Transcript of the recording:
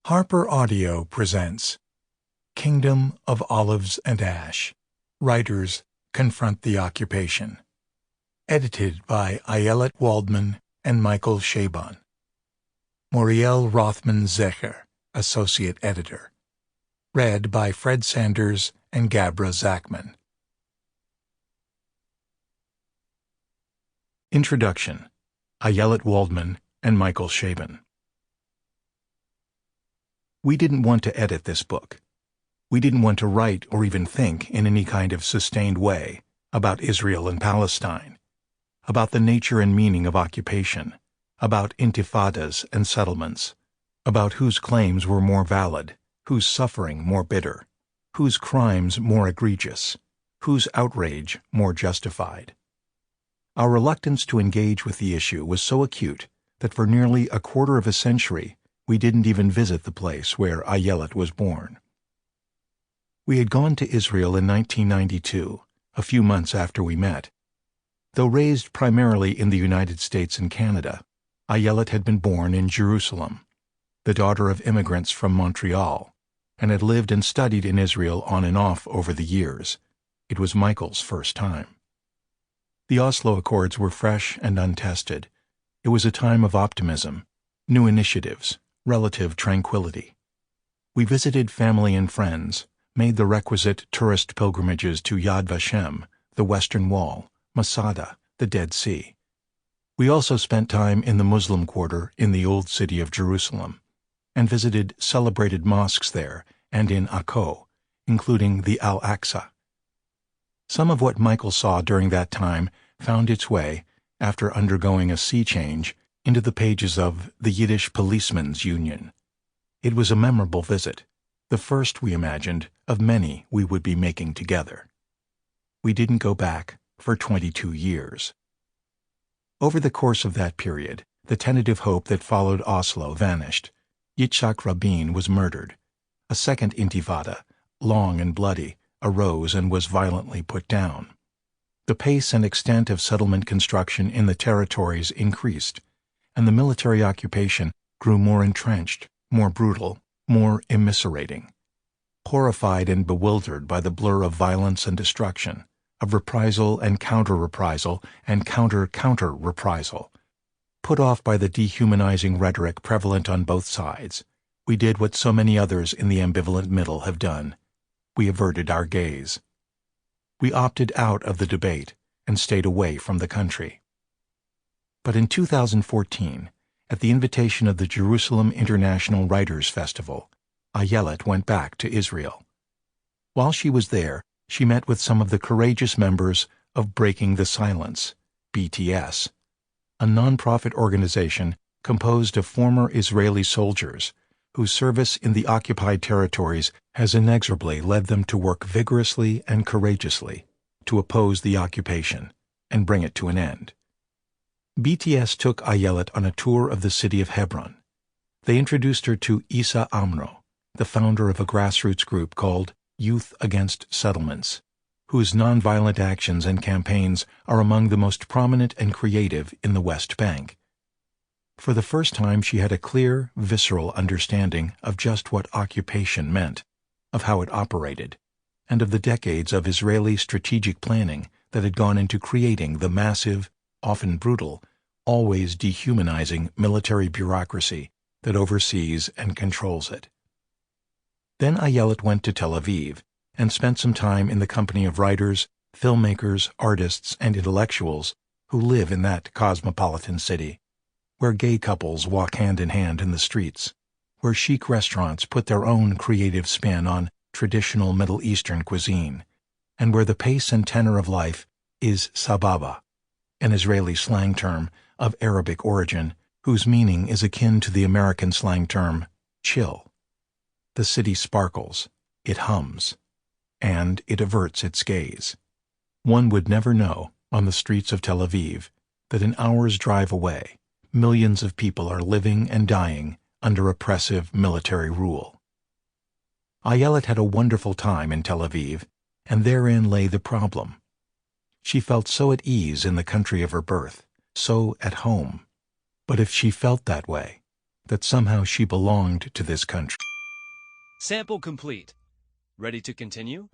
Harper Audio presents Kingdom of Olives and Ash. Writers confront the occupation. Edited by Ayelet Waldman and Michael Chabon. Muriel Rothman-Zecher, Associate Editor. Read by Fred Sanders and Gabra Zackman. Introduction. Ayelet Waldman and Michael Chabon. We didn't want to edit this book. We didn't want to write or even think in any kind of sustained way about Israel and Palestine, about the nature and meaning of occupation, about intifadas and settlements, about whose claims were more valid, whose suffering more bitter, whose crimes more egregious, whose outrage more justified. Our reluctance to engage with the issue was so acute that for nearly a quarter of a century we didn't even visit the place where Ayelet was born. We had gone to Israel in 1992, a few months after we met. Though raised primarily in the United States and Canada, Ayelet had been born in Jerusalem, the daughter of immigrants from Montreal, and had lived and studied in Israel on and off over the years. It was Michael's first time. The Oslo Accords were fresh and untested. It was a time of optimism, new initiatives, relative tranquility. We visited family and friends, made the requisite tourist pilgrimages to Yad Vashem, the Western Wall, Masada, the Dead Sea. We also spent time in the Muslim quarter in the Old City of Jerusalem, and visited celebrated mosques there and in Akko, including the Al-Aqsa. Some of what Michael saw during that time found its way, after undergoing a sea change, into the pages of the Yiddish Policemen's Union. It was a memorable visit, the first, we imagined, of many we would be making together. We didn't go back for 22 years. Over the course of that period, the tentative hope that followed Oslo vanished. Yitzhak Rabin was murdered. A second intifada, long and bloody, arose and was violently put down. The pace and extent of settlement construction in the territories increased, and the military occupation grew more entrenched, more brutal, more immiserating. Horrified and bewildered by the blur of violence and destruction, of reprisal and counter-reprisal and counter-counter-reprisal, put off by the dehumanizing rhetoric prevalent on both sides, we did what so many others in the ambivalent middle have done. We averted our gaze. We opted out of the debate and stayed away from the country. But in 2014, at the invitation of the Jerusalem International Writers Festival, Ayelet went back to Israel. While she was there, she met with some of the courageous members of Breaking the Silence, BTS, a non-profit organization composed of former Israeli soldiers whose service in the occupied territories has inexorably led them to work vigorously and courageously to oppose the occupation and bring it to an end. BTS took Ayelet on a tour of the city of Hebron. They introduced her to Issa Amro, the founder of a grassroots group called Youth Against Settlements, whose nonviolent actions and campaigns are among the most prominent and creative in the West Bank. For the first time she had a clear, visceral understanding of just what occupation meant, of how it operated, and of the decades of Israeli strategic planning that had gone into creating the massive, often brutal, always dehumanizing military bureaucracy that oversees and controls it. Then Ayelet went to Tel Aviv and spent some time in the company of writers, filmmakers, artists, and intellectuals who live in that cosmopolitan city, where gay couples walk hand in hand in the streets, where chic restaurants put their own creative spin on traditional Middle Eastern cuisine, and where the pace and tenor of life is sababa, an Israeli slang term of Arabic origin whose meaning is akin to the American slang term chill. The city sparkles, it hums, and it averts its gaze. One would never know, on the streets of Tel Aviv, that an hour's drive away, millions of people are living and dying under oppressive military rule. Ayelet had a wonderful time in Tel Aviv, and therein lay the problem. She felt so at ease in the country of her birth, so at home. But if she felt that way, that somehow she belonged to this country. Sample complete. Ready to continue?